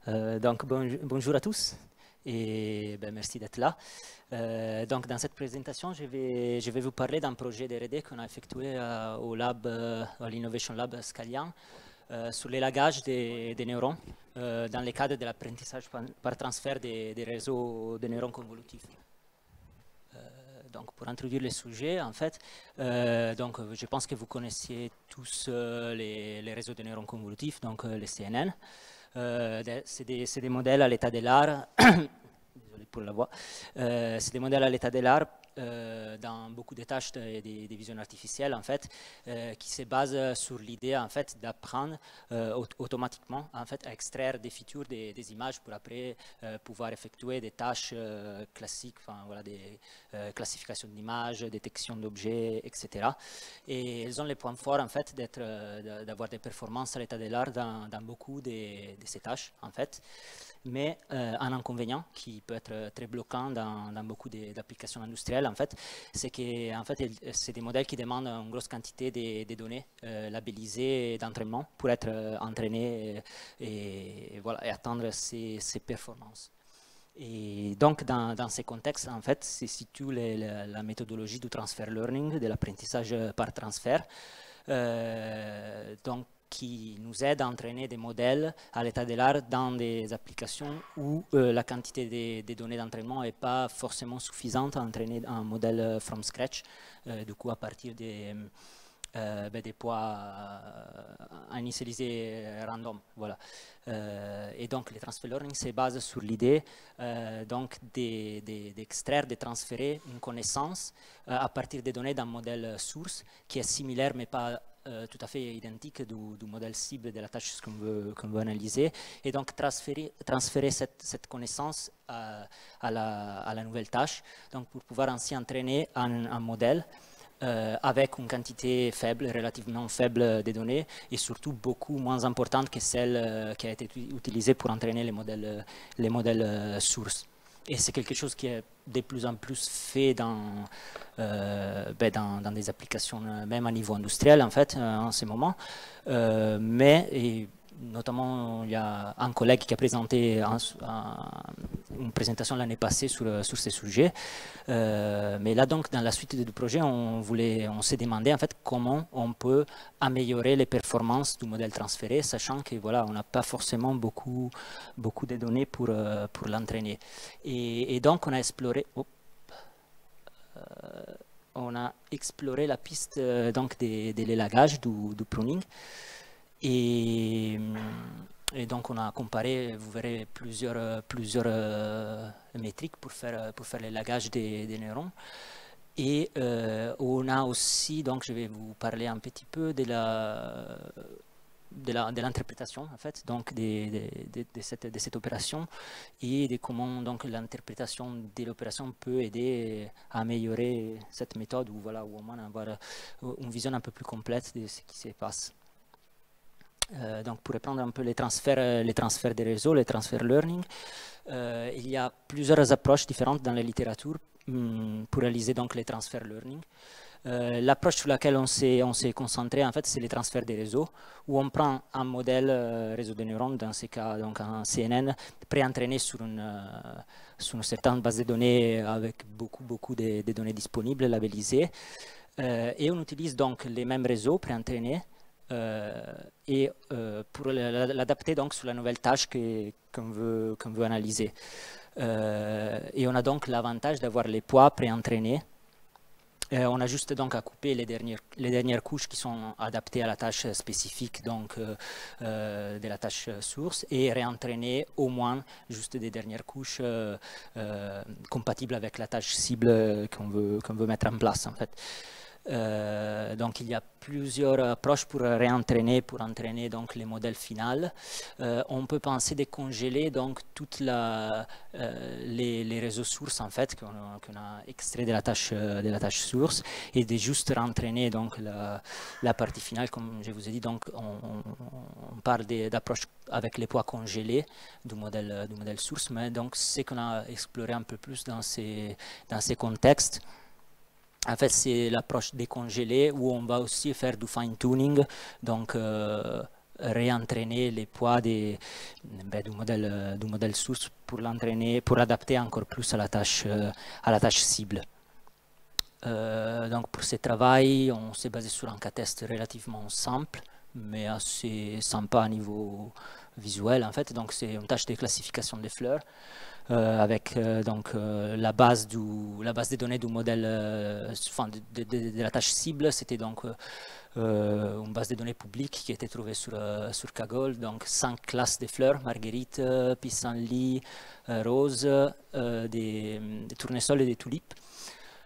Bonjour à tous et merci d'être là. Donc dans cette présentation, je vais vous parler d'un projet d'R&D qu'on a effectué au lab, à l'Innovation Lab Scalian sur l'élagage des neurones dans le cadre de l'apprentissage par transfert des réseaux de neurones convolutifs. Donc pour introduire le sujet, en fait, je pense que vous connaissiez tous les réseaux de neurones convolutifs, donc les CNN. C'est des modèles à l'état de l'art, désolé pour la voix, c'est des modèles à l'état de l'art dans beaucoup de tâches de vision artificielle en fait, qui se basent sur l'idée en fait d'apprendre automatiquement en fait à extraire des features des images pour après pouvoir effectuer des tâches classiques, enfin voilà, des classifications d'images, détection d'objets, etc. Et elles ont les points forts en fait d'avoir des performances à l'état de l'art dans beaucoup de ces tâches en fait. Mais un inconvénient qui peut être très bloquant dans beaucoup d'applications industrielles, en fait, c'est que en fait, c'est des modèles qui demandent une grosse quantité de données labellisées d'entraînement pour être entraînés et atteindre ces performances. Et donc, dans ces contextes, en fait, se situe la méthodologie du transfer learning, de l'apprentissage par transfert. Qui nous aide à entraîner des modèles à l'état de l'art dans des applications où la quantité des données d'entraînement n'est pas forcément suffisante à entraîner un modèle from scratch, du coup à partir des poids initialisés random. Voilà. Et donc, le transfer learning se base sur l'idée d'extraire, de transférer une connaissance à partir des données d'un modèle source qui est similaire mais pas tout à fait identique du modèle cible de la tâche qu'on veut analyser, et donc transférer cette connaissance à la nouvelle tâche, donc pour pouvoir ainsi entraîner un modèle avec une quantité faible, relativement faible des données, et surtout beaucoup moins importante que celle qui a été utilisée pour entraîner les modèles sources. Et c'est quelque chose qui est de plus en plus fait dans des applications, même à niveau industriel en fait, en ce moment. Notamment, il y a un collègue qui a présenté une présentation l'année passée sur ce sujet. Mais là, donc, dans la suite du projet, on s'est demandé en fait comment on peut améliorer les performances du modèle transféré, sachant que voilà, on n'a pas forcément beaucoup de données pour l'entraîner. Et donc, on a exploré. On a exploré la piste donc de l'élagage, du pruning. Et donc on a comparé, vous verrez, plusieurs métriques pour faire l'élagage des neurones. Et on a aussi, donc je vais vous parler un petit peu de l'interprétation en fait, donc de cette opération, et de comment donc l'interprétation de l'opération peut aider à améliorer cette méthode, ou voilà, ou au moins avoir une vision un peu plus complète de ce qui se passe. Donc pour reprendre un peu les transferts des réseaux, les transferts learning, il y a plusieurs approches différentes dans la littérature pour réaliser donc les transferts learning. L'approche sur laquelle on s'est concentré en fait, c'est les transferts des réseaux, où on prend un modèle réseau de neurones, dans ce cas donc un CNN pré-entraîné sur une certaine base de données avec beaucoup de données disponibles, labellisées, et on utilise donc les mêmes réseaux pré-entraînés pour l'adapter donc sur la nouvelle tâche qu'on veut analyser. Et on a donc l'avantage d'avoir les poids pré-entraînés. On a juste donc à couper les dernières couches qui sont adaptées à la tâche spécifique donc, de la tâche source, et réentraîner au moins juste des dernières couches compatibles avec la tâche cible qu'on veut mettre en place en fait. Donc il y a plusieurs approches pour réentraîner, pour entraîner donc les modèles finaux. On peut penser de congeler donc toutes les réseaux sources en fait qu'on a extrait de la tâche source, et de juste réentraîner donc la partie finale, comme je vous ai dit. Donc on parle d'approche avec les poids congelés du modèle source, mais donc c'est qu'on a exploré un peu plus dans ces contextes. En fait, c'est l'approche décongelée, où on va aussi faire du fine-tuning, donc réentraîner les poids du modèle source pour l'entraîner, pour l'adapter encore plus à la tâche cible. Donc pour ce travail, on s'est basé sur un cas test relativement simple, mais assez sympa à niveau visuel en fait. Donc c'est une tâche de classification des fleurs avec la base des données du modèle, de la tâche cible. C'était donc une base de données publique qui était trouvée sur Kaggle. Donc 5 classes de fleurs: marguerite, pissenlit, rose, des tournesols et des tulipes.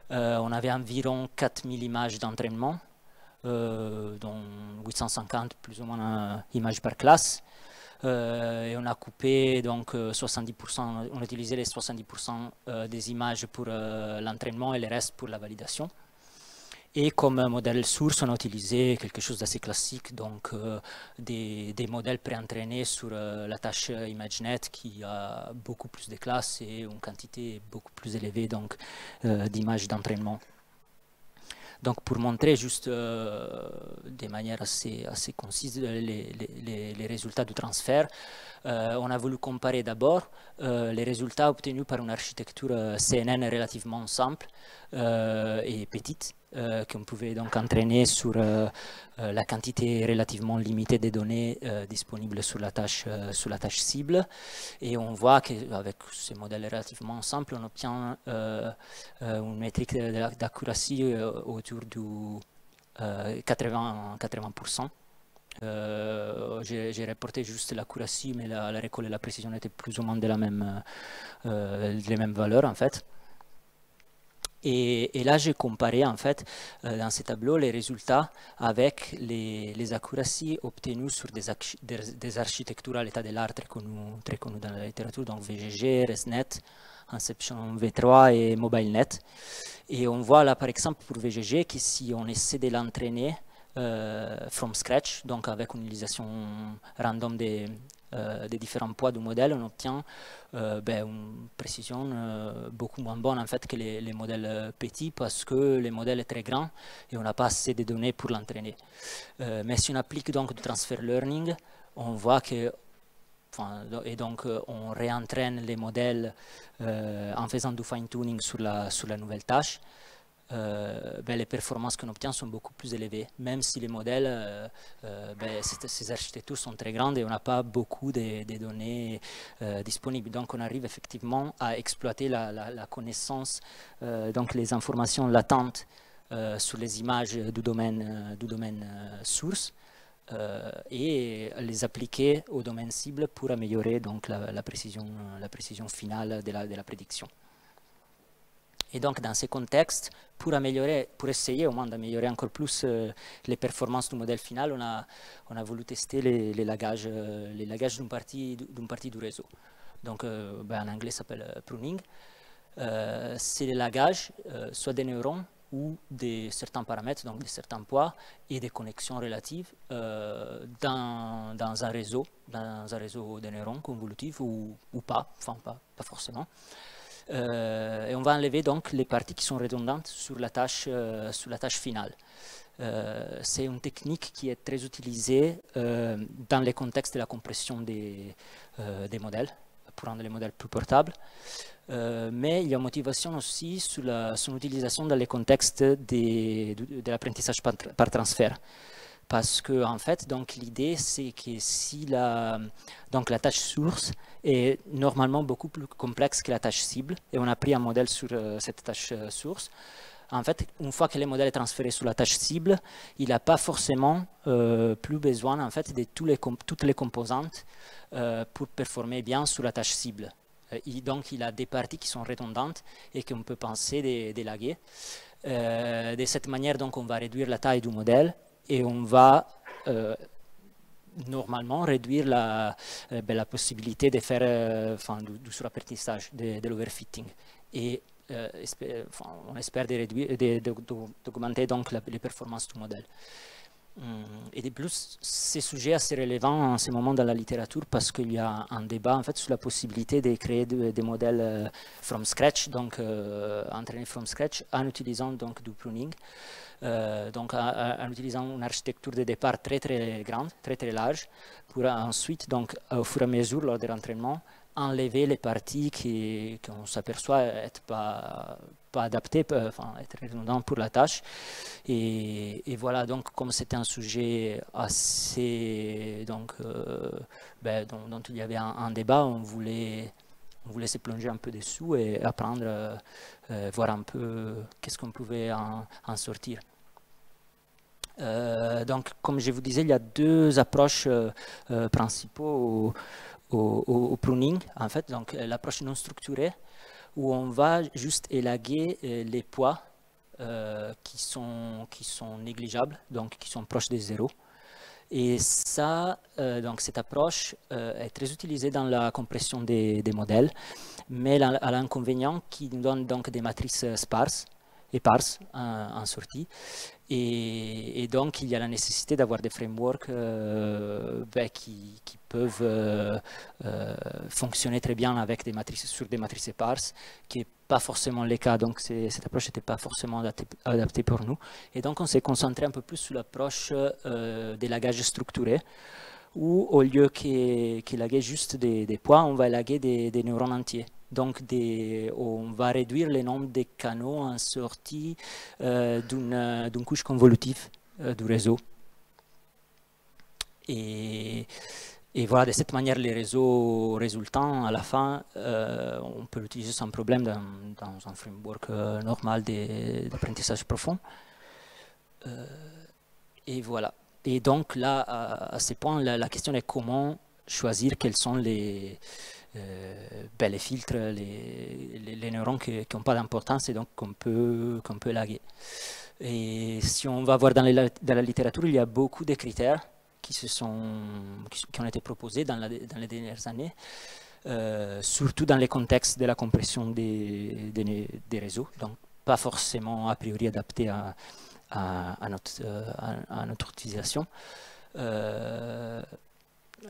On avait environ 4000 images d'entraînement, dont 850 plus ou moins images par classe. Et on a coupé donc 70%, on utilisait les 70% des images pour l'entraînement et le reste pour la validation. Et comme modèle source, on a utilisé quelque chose d'assez classique, donc des modèles préentraînés sur la tâche ImageNet qui a beaucoup plus de classes et une quantité beaucoup plus élevée d'images d'entraînement. Donc pour montrer juste de manière assez concise les résultats du transfert, on a voulu comparer d'abord les résultats obtenus par une architecture CNN relativement simple et petite, qu'on pouvait donc entraîner sur la quantité relativement limitée des données disponibles sur la tâche cible. Et on voit qu'avec ces modèles relativement simples, on obtient une métrique d'accuracy autour du 80%. J'ai reporté juste l'accuracy, mais la récolte et la précision étaient plus ou moins les mêmes valeurs en fait. Et là, j'ai comparé en fait dans ce tableau les résultats avec les accuracies obtenues sur des architectures à l'état de l'art très connues dans la littérature, donc VGG, ResNet, Inception V3 et MobileNet. Et on voit là par exemple pour VGG que si on essaie de l'entraîner from scratch, donc avec une utilisation random des différents poids du modèle, on obtient une précision beaucoup moins bonne en fait que les modèles petits, parce que le modèle est très grand et on n'a pas assez de données pour l'entraîner. Mais si on applique donc du transfer learning, on voit que on réentraîne les modèles en faisant du fine-tuning sur la nouvelle tâche. Les performances qu'on obtient sont beaucoup plus élevées, même si les modèles, ces architectures sont très grandes et on n'a pas beaucoup de données disponibles. Donc on arrive effectivement à exploiter la connaissance, donc les informations latentes sur les images du domaine source, et les appliquer au domaine cible pour améliorer donc la précision finale de la prédiction. Et donc dans ce contexte, pour essayer au moins d'améliorer encore plus les performances du modèle final, on a voulu tester les lagages d'une partie du réseau. Donc en anglais ça s'appelle pruning. C'est les lagages soit des neurones ou de certains paramètres, donc de certains poids et des connexions relatives dans un réseau de neurones convolutifs ou pas, enfin pas forcément. Et on va enlever donc les parties qui sont redondantes sur la tâche finale. C'est une technique qui est très utilisée dans les contextes de la compression des modèles, pour rendre les modèles plus portables. Mais il y a une motivation aussi sur son utilisation dans les contextes de l'apprentissage par transfert. Parce que en fait, l'idée c'est que si la tâche source est normalement beaucoup plus complexe que la tâche cible, et on a pris un modèle sur cette tâche source, en fait, une fois que le modèle est transféré sur la tâche cible, il n'a pas forcément plus besoin en fait de toutes les composantes pour performer bien sur la tâche cible. Donc il a des parties qui sont redondantes et qu'on peut penser d'élaguer. De cette manière, donc, on va réduire la taille du modèle et on va normalement réduire la possibilité de faire du surapprentissage, de l'overfitting. Et on espère d'augmenter donc les performances du modèle. Et de plus, c'est sujet assez relevant en ce moment dans la littérature parce qu'il y a un débat en fait sur la possibilité de créer des modèles from scratch, donc entraînés from scratch, en utilisant donc du pruning, donc en utilisant une architecture de départ très très grande, très très large, pour ensuite donc au fur et à mesure lors de l'entraînement enlever les parties qu'on s'aperçoit être pas adaptées, enfin être redondantes pour la tâche. Et voilà, donc comme c'était un sujet assez, donc, dont il y avait un débat, on voulait se plonger un peu dessous et apprendre, voir un peu qu'est-ce qu'on pouvait en sortir. Donc, comme je vous disais, il y a deux approches principaux au pruning, en fait. Donc, l'approche non structurée, où on va juste élaguer les poids qui sont négligeables, donc qui sont proches de zéro. Et ça, donc cette approche est très utilisée dans la compression des modèles, mais elle a l'inconvénient qui nous donne donc des matrices éparses en sortie. Et donc, il y a la nécessité d'avoir des frameworks qui peuvent fonctionner très bien avec sur des matrices éparses, qui n'est pas forcément le cas. Donc, cette approche n'était pas forcément adaptée pour nous. Et donc, on s'est concentré un peu plus sur l'approche d'élagage structuré, où au lieu d'élaguer juste des poids, on va élaguer des neurones entiers. Donc, on va réduire le nombre de canaux en sortie d'une couche convolutive du réseau. Et voilà, de cette manière, les réseaux résultants, à la fin, on peut l'utiliser sans problème dans un framework normal d'apprentissage profond. Et voilà. Et donc, là, à ce point, la question est comment choisir quels sont les filtres, les neurones qui n'ont pas d'importance et donc qu'on peut élaguer. Et si on va voir dans la littérature, il y a beaucoup de critères qui ont été proposés dans les dernières années, surtout dans les contextes de la compression des réseaux, donc pas forcément a priori adaptés à notre utilisation.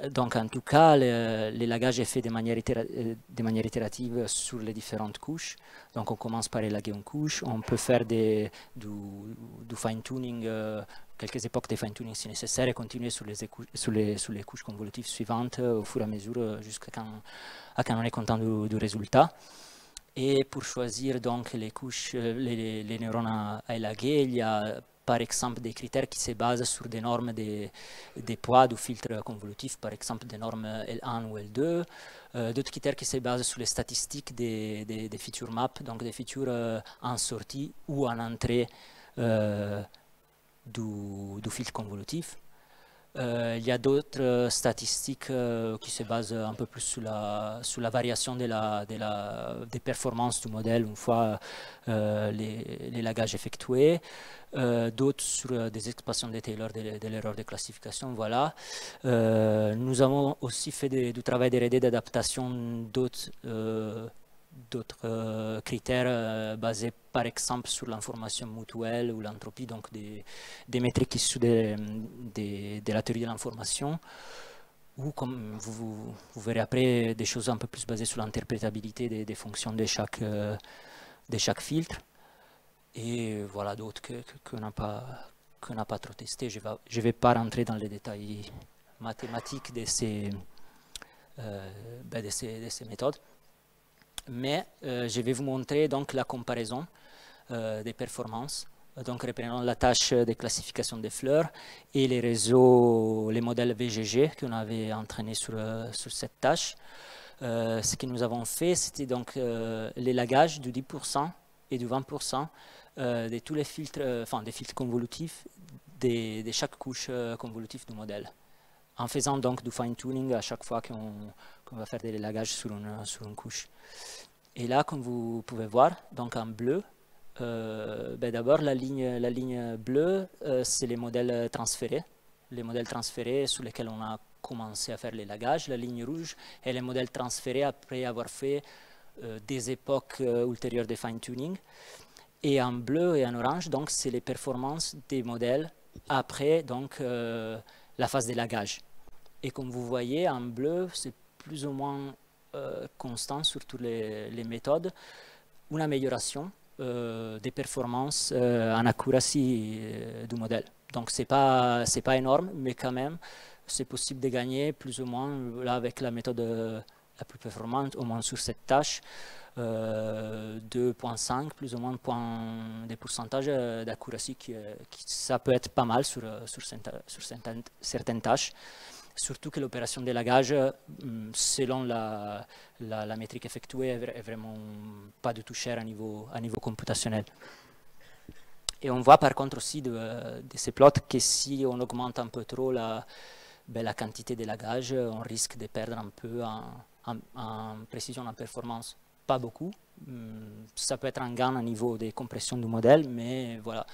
Donc en tout cas, l'élagage est fait de manière itérative sur les différentes couches. Donc on commence par élaguer une couche, on peut faire du fine-tuning, quelques époques de fine-tuning si nécessaire, et continuer sur les couches convolutives suivantes au fur et à mesure jusqu'à quand on est content du résultat. Et pour choisir donc les couches, les neurones à élaguer, il y a par exemple des critères qui se basent sur des normes des poids du filtre convolutif, par exemple des normes L1 ou L2, d'autres critères qui se basent sur les statistiques des feature maps, donc des features en sortie ou en entrée du filtre convolutif. Il y a d'autres statistiques qui se basent un peu plus sur la variation des performances du modèle une fois l'élagage effectué, d'autres sur des expressions de Taylor de l'erreur de classification. Voilà. Nous avons aussi fait du travail de R&D d'adaptation d'autres critères basés par exemple sur l'information mutuelle ou l'entropie, donc des métriques issues de la théorie de l'information, ou comme vous verrez après, des choses un peu plus basées sur l'interprétabilité des fonctions de chaque filtre. Et voilà d'autres qu'on n'a pas trop testé. Je vais pas rentrer dans les détails mathématiques de ces méthodes. Mais je vais vous montrer donc la comparaison des performances, donc reprenant la tâche de classification des fleurs et les modèles VGG qu'on avait entraînés sur cette tâche. Ce que nous avons fait, c'était donc l'élagage du 10% et du 20% de tous les filtres, des filtres convolutifs de chaque couche convolutive du modèle, en faisant donc du fine-tuning à chaque fois qu'on va faire de l'élagage sur une couche. Et là, comme vous pouvez voir, donc en bleu, d'abord la ligne bleue, c'est les modèles transférés sur lesquels on a commencé à faire l'élagage. La ligne rouge est les modèles transférés après avoir fait des époques ultérieures de fine-tuning. Et en bleu et en orange, donc c'est les performances des modèles après donc, la phase d'élagage. Et comme vous voyez, en bleu, c'est plus ou moins constant sur toutes les méthodes, une amélioration des performances en accuracy du modèle. Donc c'est pas énorme, mais quand même, c'est possible de gagner plus ou moins là, avec la méthode la plus performante, au moins sur cette tâche, 2,5 plus ou moins des pourcentages d'accuracy ça peut être pas mal sur certaines tâches. Surtout que l'opération d'élagage, selon la métrique effectuée, est vraiment pas du tout chère à niveau computationnel. Et on voit par contre aussi de ces plots que si on augmente un peu trop la quantité d'élagage, on risque de perdre un peu en précision, en performance. Pas beaucoup. Ça peut être un gain à niveau des compressions du modèle, mais voilà,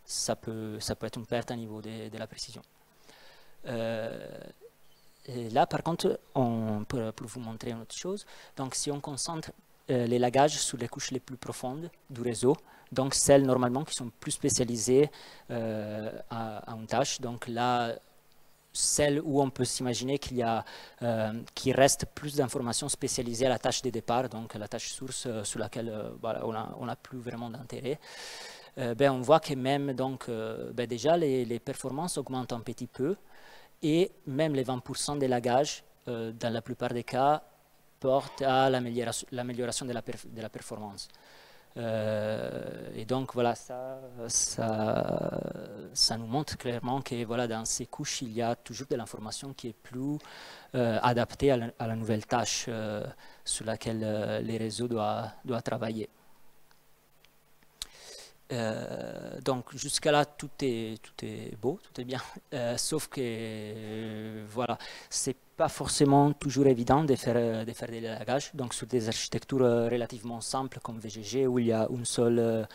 ça peut être une perte à niveau de la précision. Et là, par contre, pour vous montrer une autre chose, donc si on concentre l'élagage sur les couches les plus profondes du réseau, donc celles normalement qui sont plus spécialisées à une tâche, donc là, celle où on peut s'imaginer qu'il reste plus d'informations spécialisées à la tâche de départ, donc la tâche source sur laquelle voilà, on n'a plus vraiment d'intérêt. On voit que même donc, déjà les performances augmentent un petit peu, et même les 20% d'élagage, dans la plupart des cas, portent à l'amélioration de la performance. Et donc voilà, ça nous montre clairement que voilà, dans ces couches, il y a toujours de l'information qui est plus adaptée à la nouvelle tâche sur laquelle les réseaux doivent travailler. Donc jusqu'à là tout est beau, tout est bien, sauf que voilà, c'est pas forcément toujours évident de faire des élagages. Donc sur des architectures relativement simples comme VGG où il y a une seule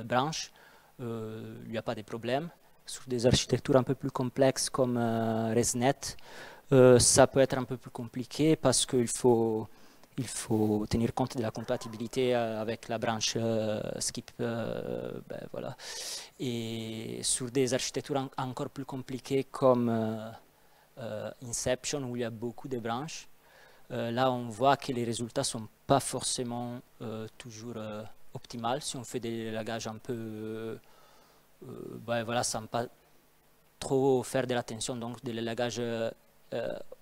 branche, il n'y a pas de problème. Sur des architectures un peu plus complexes comme ResNet, ça peut être un peu plus compliqué parce qu'il faut tenir compte de la compatibilité avec la branche Skip. Voilà. Et sur des architectures encore plus compliquées comme Inception, où il y a beaucoup de branches, là on voit que les résultats ne sont pas forcément toujours optimaux. Si on fait des élagages un peu... voilà, sans pas trop faire de l'attention, donc de l'élagage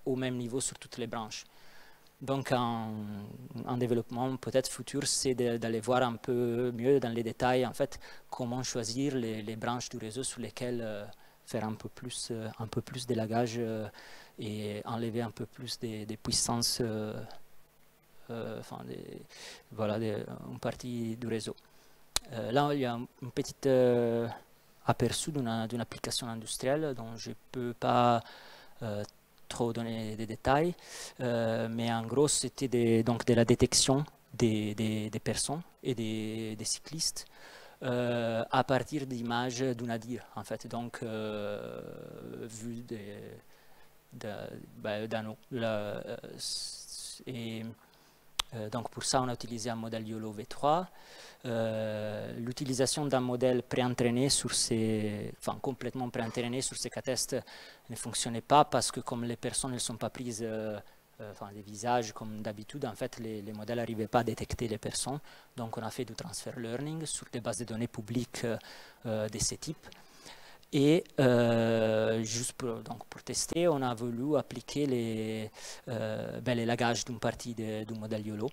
au même niveau sur toutes les branches. Donc en développement peut-être futur, c'est d'aller voir un peu mieux dans les détails en fait comment choisir les branches du réseau sur lesquelles faire un peu plus d'élagage et enlever un peu plus des puissances, voilà, une partie du réseau. Là il y a un petit aperçu d'une application industrielle dont je ne peux pas trop donner des détails, mais en gros c'était donc de la détection des personnes et des cyclistes à partir d'images du nadir en fait, donc vues d'anneaux. Et donc pour ça on a utilisé un modèle YOLO V3. L'utilisation d'un modèle préentraîné complètement préentraîné sur ces cas tests ne fonctionnait pas parce que comme les personnes ne sont pas prises des visages comme d'habitude, en fait les modèles n'arrivaient pas à détecter les personnes, donc on a fait du transfer learning sur des bases de données publiques de ce type. Et juste pour tester, on a voulu appliquer l'élagage d'une partie du modèle YOLO.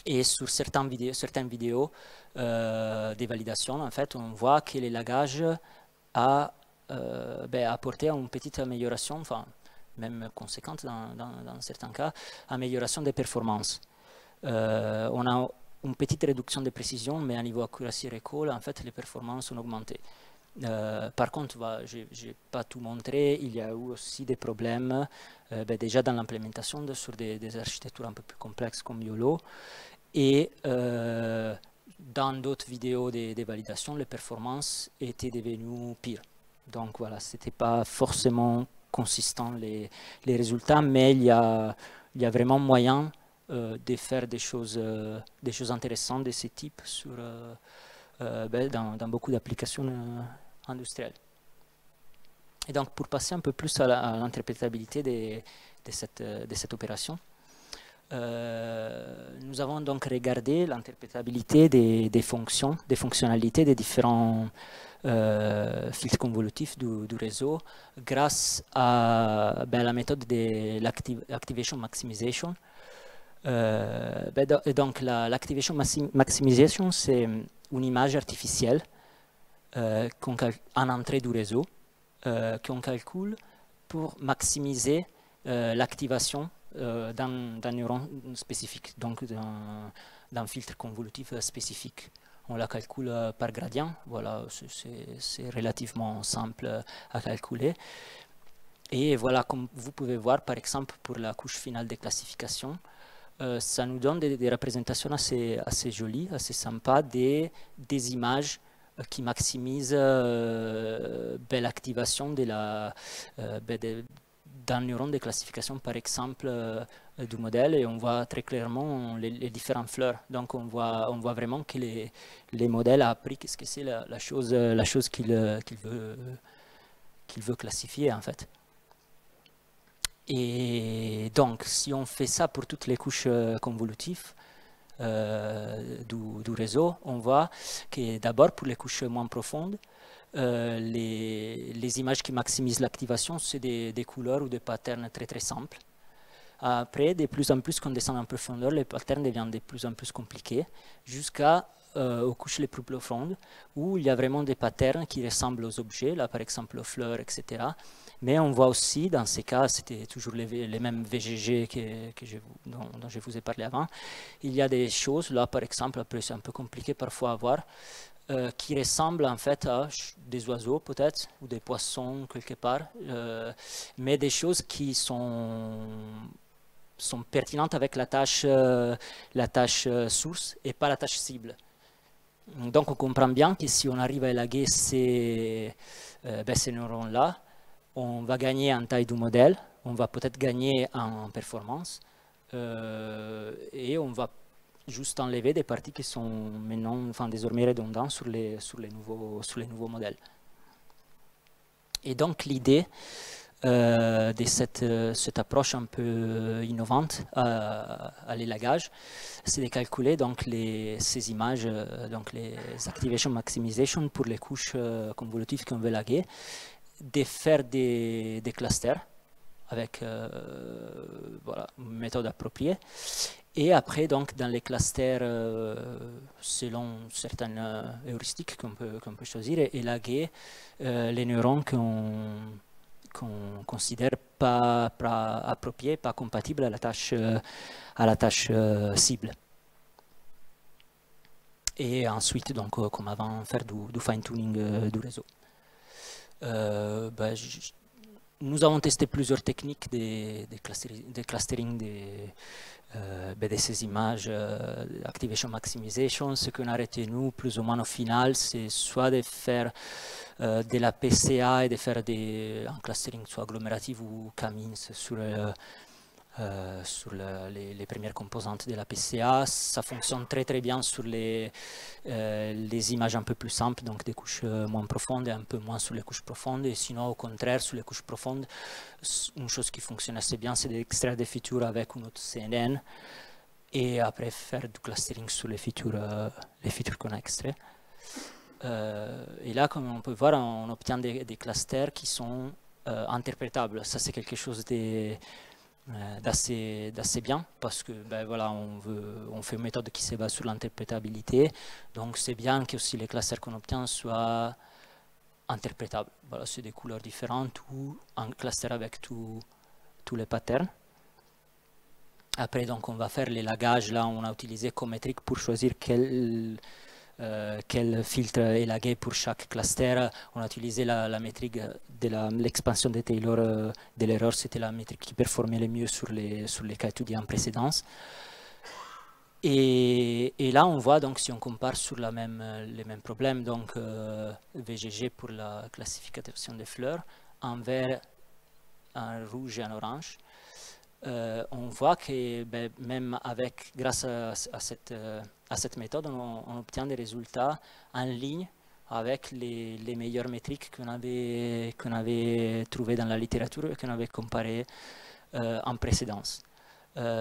Et sur certaines vidéos des validations, en fait, on voit que l'élagage a apporté une petite amélioration, enfin même conséquente dans certains cas, amélioration des performances. On a une petite réduction de précision, mais à niveau accuracy recall, en fait, les performances ont augmenté. Par contre, je n'ai pas tout montré, il y a eu aussi des problèmes déjà dans l'implémentation sur des architectures un peu plus complexes comme YOLO. Et dans d'autres vidéos des validations, les performances étaient devenues pires. Donc voilà, ce n'était pas forcément consistant les résultats, mais il y a vraiment moyen de faire des choses intéressantes de ce type dans beaucoup d'applications industrielle. Et donc, pour passer un peu plus à l'interprétabilité de cette opération, nous avons donc regardé l'interprétabilité des fonctions, des fonctionnalités des différents filtres convolutifs du réseau grâce à la méthode de l'activation maximization. Et donc, l'activation maximization, c'est une image artificielle en entrée du réseau qu'on calcule pour maximiser l'activation d'un neuron spécifique, donc d'un filtre convolutif spécifique. On la calcule par gradient, voilà, c'est relativement simple à calculer. Et voilà, comme vous pouvez voir, par exemple, pour la couche finale de classification, ça nous donne des représentations assez jolies, assez sympas, des images qui maximisent l'activation d'un neuron de classification, par exemple, du modèle, et on voit très clairement les différentes fleurs. Donc on voit vraiment que les modèles ont appris qu'est-ce que c'est la chose qu'il veut classifier, en fait. Et donc, si on fait ça pour toutes les couches convolutives du réseau, on voit que d'abord, pour les couches moins profondes, les images qui maximisent l'activation, c'est des couleurs ou des patterns très très simples. Après, de plus en plus qu'on descend en profondeur, les patterns deviennent de plus en plus compliqués, aux couches les plus profondes, où il y a vraiment des patterns qui ressemblent aux objets, là par exemple aux fleurs, etc. Mais on voit aussi, dans ces cas, c'était toujours les mêmes VGG dont je vous ai parlé avant, il y a des choses, là par exemple, après c'est un peu compliqué parfois à voir, qui ressemblent en fait à des oiseaux peut-être, ou des poissons quelque part, mais des choses qui sont pertinentes avec la tâche source et pas la tâche cible. Donc on comprend bien que si on arrive à élaguer ces neurones-là, on va gagner en taille du modèle, on va peut-être gagner en performance, et on va juste enlever des parties qui sont maintenant, désormais redondantes sur les nouveaux modèles. Et donc l'idée de cette approche un peu innovante à l'élagage, c'est de calculer donc ces images, donc les activation maximization pour les couches convolutives qu'on veut élaguer, de faire des clusters avec voilà, une méthode appropriée. Et après, donc, dans les clusters, selon certaines heuristiques qu'on peut choisir, élaguer les neurones qu'on considère pas appropriés, pas compatibles à la tâche cible. Et ensuite, donc, comme avant, faire du fine-tuning du réseau. Nous avons testé plusieurs techniques de clustering de ces images, activation maximization. Ce qu'on a retenu plus ou moins au final, c'est soit de faire de la PCA et de faire un clustering soit agglomératif ou K-means sur les premières composantes de la PCA. Ça fonctionne très très bien sur les images un peu plus simples, donc des couches moins profondes et un peu moins sur les couches profondes. Et sinon, au contraire, sur les couches profondes, une chose qui fonctionne assez bien, c'est d'extraire des features avec une autre CNN et après faire du clustering sur les features qu'on a extraites. Et là, comme on peut voir, on obtient des clusters qui sont interprétables. Ça, c'est quelque chose d'assez bien, parce que voilà, on fait une méthode qui se base sur l'interprétabilité, donc c'est bien que aussi les clusters qu'on obtient soient interprétables. Voilà, c'est des couleurs différentes ou un cluster avec tous les patterns. Après, donc, on va faire l'élagage. Là, on a utilisé Cometric pour choisir quel filtre élaguer pour chaque cluster. On a utilisé la métrique de l'expansion de Taylor de l'erreur. C'était la métrique qui performait le mieux sur les cas étudiés en précédence. Et là, on voit, donc, si on compare sur les mêmes problèmes, donc VGG pour la classification des fleurs, en vert, en rouge et en orange, on voit que même grâce à cette méthode, on obtient des résultats en ligne avec les meilleures métriques qu'on avait trouvées dans la littérature et qu'on avait comparées en précédence.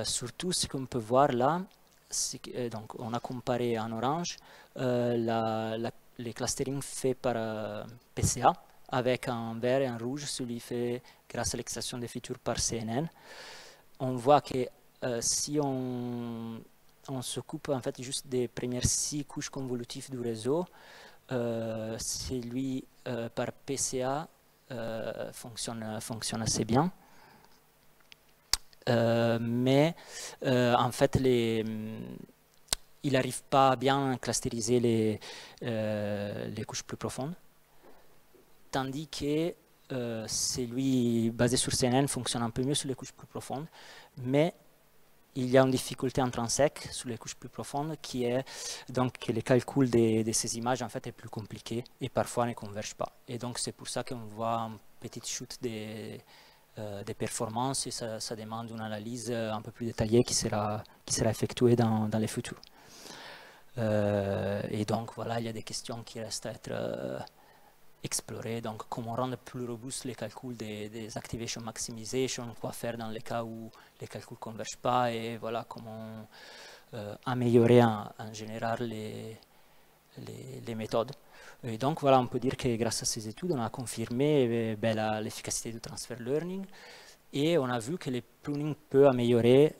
Surtout, ce qu'on peut voir là, donc on a comparé en orange les clusterings faits par PCA, avec un vert et un rouge, celui fait grâce à l'extraction des features par CNN. On voit que si on s'occupe en fait juste des premières 6 couches convolutives du réseau, celui par PCA fonctionne assez bien. Mais en fait, il n'arrive pas à bien clusteriser les couches plus profondes, tandis que celui basé sur CNN fonctionne un peu mieux sur les couches plus profondes, mais il y a une difficulté intrinsèque sur les couches plus profondes qui est donc que le calcul de ces images en fait est plus compliqué et parfois ne converge pas. Et donc c'est pour ça qu'on voit une petite chute des performances et ça demande une analyse un peu plus détaillée qui sera effectuée dans les futurs. Et donc voilà, il y a des questions qui restent à être explorées. Donc comment rendre plus robuste les calculs des activation maximization, quoi faire dans les cas où les calculs ne convergent pas, et voilà comment améliorer en général les méthodes. Et donc voilà, on peut dire que grâce à ces études, on a confirmé l'efficacité du transfer learning et on a vu que le pruning peut améliorer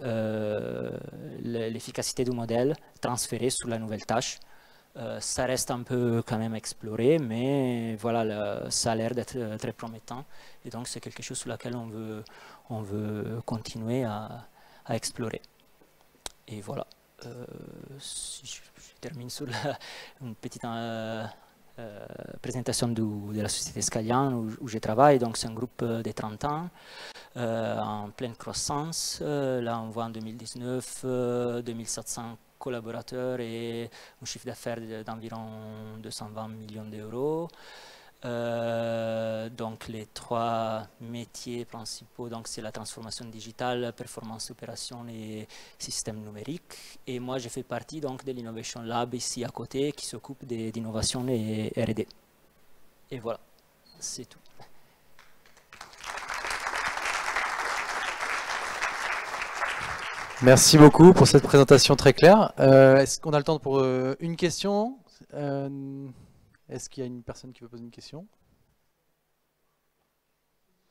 l'efficacité du modèle transféré sur la nouvelle tâche. Ça reste un peu quand même exploré, mais voilà, ça a l'air d'être très promettant et donc c'est quelque chose sur lequel on veut continuer à explorer. Et voilà, si je termine sur une petite présentation de la société Scalian où je travaille. Donc c'est un groupe de 30 ans en pleine croissance. Là on voit en 2019 2700 collaborateurs et un chiffre d'affaires d'environ 220 millions d'euros. Donc les 3 métiers principaux, donc c'est la transformation digitale, performance opération et système numérique. Et moi je fais partie donc de l'Innovation Lab ici à côté qui s'occupe d'innovation et R&D. Et voilà, c'est tout. Merci beaucoup pour cette présentation très claire. Est-ce qu'on a le temps pour une question? Est-ce qu'il y a une personne qui veut poser une question?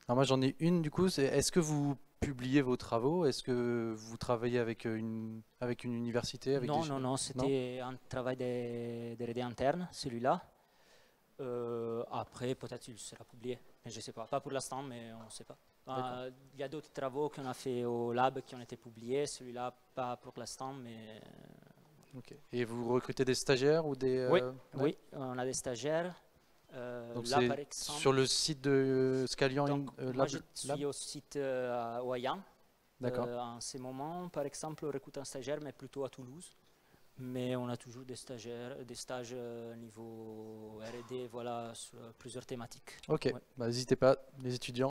Alors moi j'en ai une du coup, est-ce que vous publiez vos travaux? Est-ce que vous travaillez avec une université avec Non, c'était un travail de R&D interne, celui-là. Après, peut-être il sera publié, mais je ne sais pas. Pas pour l'instant, mais on ne sait pas. Il y a d'autres travaux qu'on a fait au lab qui ont été publiés, celui-là pas pour l'instant, mais... Okay. Et vous recrutez des stagiaires ou des... Oui, on a des stagiaires. Donc là, par exemple, sur le site de Scalian Lab. Moi, je suis au site Oyan. D'accord. En ce moment, par exemple, on recrute un stagiaire, mais plutôt à Toulouse. Mais on a toujours des stages niveau R&D, voilà, sur plusieurs thématiques. Ok, n'hésitez pas, les étudiants.